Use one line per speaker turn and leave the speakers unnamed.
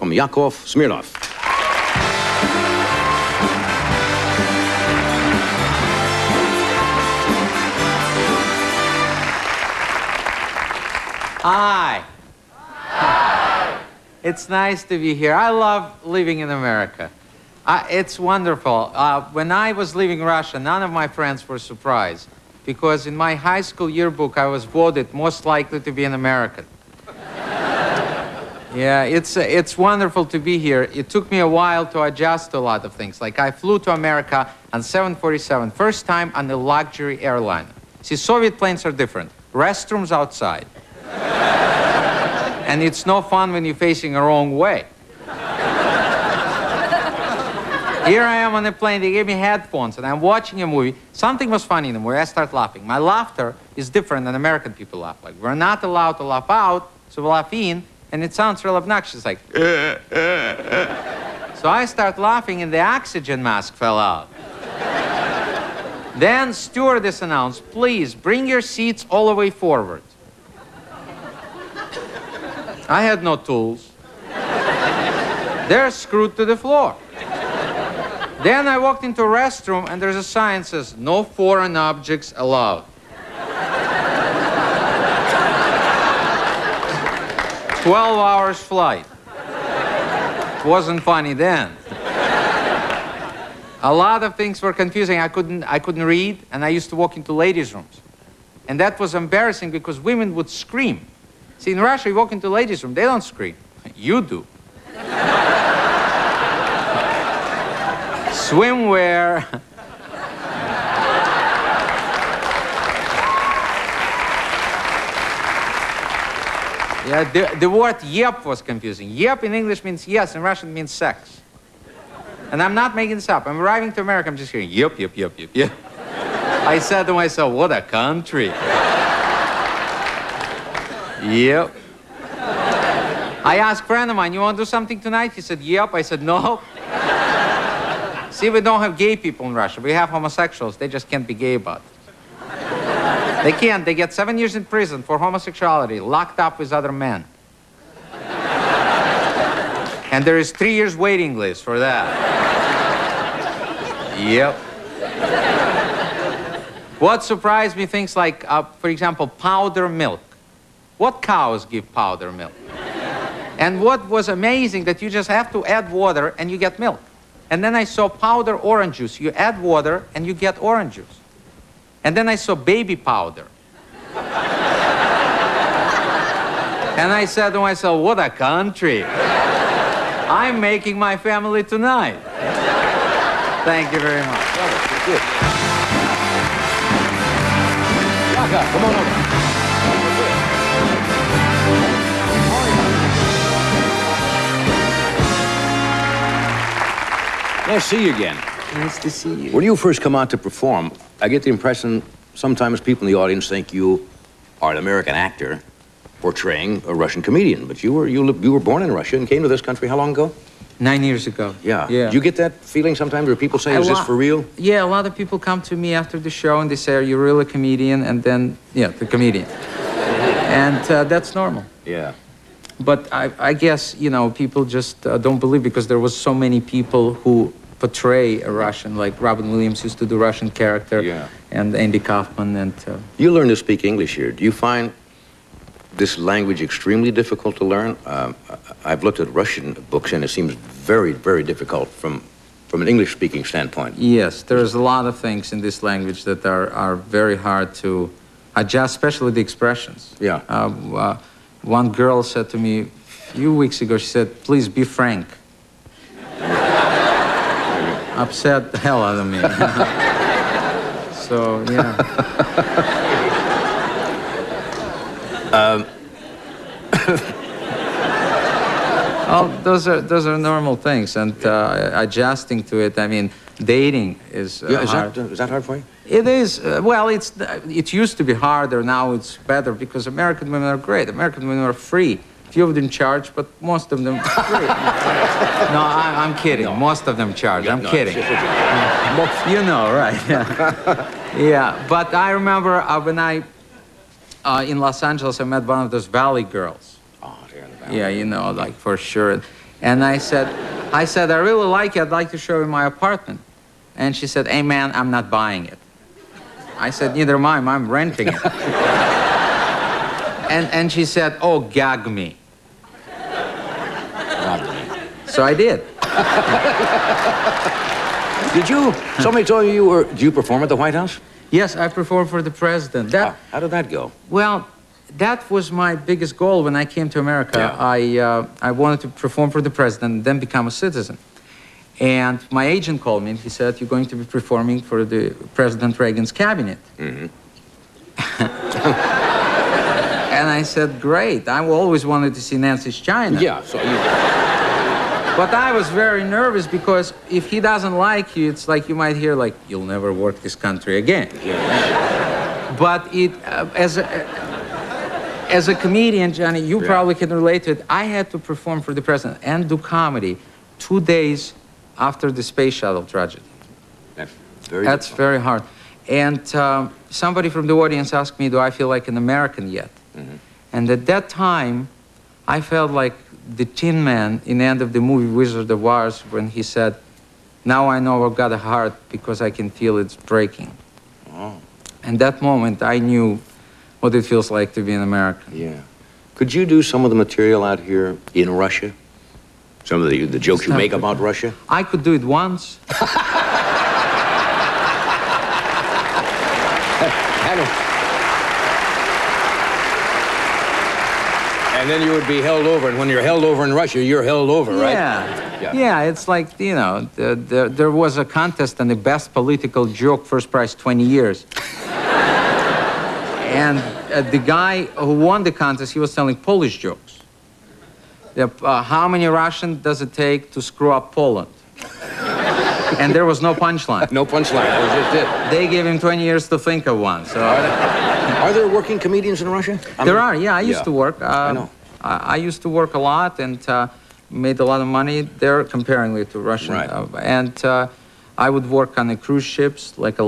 welcome Yakov Smirnoff.
Hi. Hi. It's nice to be here. I love living in America. It's wonderful. When I was leaving Russia, none of my friends were surprised because in my high school yearbook, I was voted most likely to be an American. Yeah, it's wonderful to be here. It took me a while to adjust to a lot of things. Like I flew to America on 747, first time on a luxury airline. See, Soviet planes are different. Restrooms outside. And it's no fun when you're facing the wrong way. Here I am on a plane, they gave me headphones, and I'm watching a movie. Something was funny in the movie, I start laughing. My laughter is different than American people laugh. Like, we're not allowed to laugh out, so we laugh in, and it sounds real obnoxious, like, So I start laughing, and the oxygen mask fell out. Then stewardess announced, please, bring your seats all the way forward. I had no tools. They're screwed to the floor. Then I walked into a restroom, and there's a sign that says, no foreign objects allowed. 12 hours flight. It wasn't funny then. A lot of things were confusing. I couldn't read, and I used to walk into ladies' rooms. And that was embarrassing because women would scream. See, in Russia, you walk into a ladies' room, they don't scream. You do. Swimwear. Yeah, the word yep was confusing. Yep in English means yes, in Russian means sex. And I'm not making this up. I'm arriving to America, I'm just hearing yep, yep, yep, yep, yep. I said to myself, what a country. Yep. I asked a friend of mine, you want to do something tonight? He said, yep. I said, no. See, we don't have gay people in Russia. We have homosexuals. They just can't be gay about it. They can't. They get 7 years in prison for homosexuality, locked up with other men. And there is 3 years waiting list for that. Yep. What surprised me, things like, for example, powder milk. What cows give powder milk? And what was amazing, that you just have to add water and you get milk. And then I saw powder orange juice. You add water and you get orange juice. And then I saw baby powder. And I said to myself, what a country. I'm making my family tonight. Thank you very much.
Thank you. Yakov, come on over. Nice to see you again.
Nice to see you.
When you first come out to perform, I get the impression sometimes people in the audience think you are an American actor portraying a Russian comedian. But you were born in Russia and came to this country how long ago?
9 years ago.
Yeah. Do you get that feeling sometimes where people say, is this for real?
Yeah, a lot of people come to me after the show and they say, are you really a comedian? And then, yeah, the comedian. And that's normal.
Yeah.
But I guess, you know, people just don't believe because there was so many people who portray a Russian, like Robin Williams used to do Russian character,
yeah,
and Andy Kaufman. And
you learn to speak English here. Do you find this language extremely difficult to learn? I've looked at Russian books, and it seems very, very difficult from an English-speaking standpoint.
Yes, there's a lot of things in this language that are very hard to adjust, especially the expressions.
Yeah.
One girl said to me a few weeks ago, she said, please be frank. Upset the hell out of me. So, yeah. Well, those are normal things, and adjusting to it, I mean, dating is hard.
Is that hard for you?
It is. Well, it used to be harder. Now it's better because American women are great. American women are free. Few of them charge, but most of them free. No, I'm kidding. No. Most of them charge. I'm kidding. You know, right? Yeah. Yeah. But I remember when in Los Angeles, I met one of those Valley girls.
Oh, they're in the Valley.
Yeah, you know, like for sure. And I said, I really like it. I'd like to show you my apartment. And she said, hey, man, I'm not buying it. I said, neither am I. I'm renting it. and she said, oh, gag me. So I did.
Somebody told you did you perform at the White House?
Yes, I performed for the president.
How did that go?
Well, that was my biggest goal when I came to America.
Yeah.
I wanted to perform for the president and then become a citizen. And my agent called me and he said, you're going to be performing for the President Reagan's cabinet.
Mm-hmm.
And I said, great. I always wanted to see Nancy's China.
Yeah, so you...
But I was very nervous because if he doesn't like you, it's like you might hear, like, you'll never work this country again.
Yeah.
But as a comedian, Johnny, you probably can relate to it. I had to perform for the president and do comedy 2 days after the space shuttle tragedy. That's very hard. And somebody from the audience asked me, do I feel like an American yet? Mm-hmm. And at that time, I felt like the Tin Man in the end of the movie Wizard of Oz when he said, now I know I've got a heart because I can feel it's breaking.
Oh.
And that moment, I knew what it feels like to be an American.
Yeah. Could you do some of the material out here in Russia? Some of the jokes you make about Russia?
I could do it once.
And then you would be held over, and when you're held over in Russia, you're held over, right?
Yeah, it's like, you know, there was a contest on the best political joke, first prize 20 years. And the guy who won the contest, he was telling Polish jokes. How many Russians does it take to screw up Poland? And there was no punchline.
No punchline, that was just it.
They gave him 20 years to think of one, so...
Are there working comedians in Russia?
There are, yeah. I used to work.
I know.
I used to work a lot and made a lot of money there, comparingly to Russian.
Right.
And I would work on the cruise ships, like a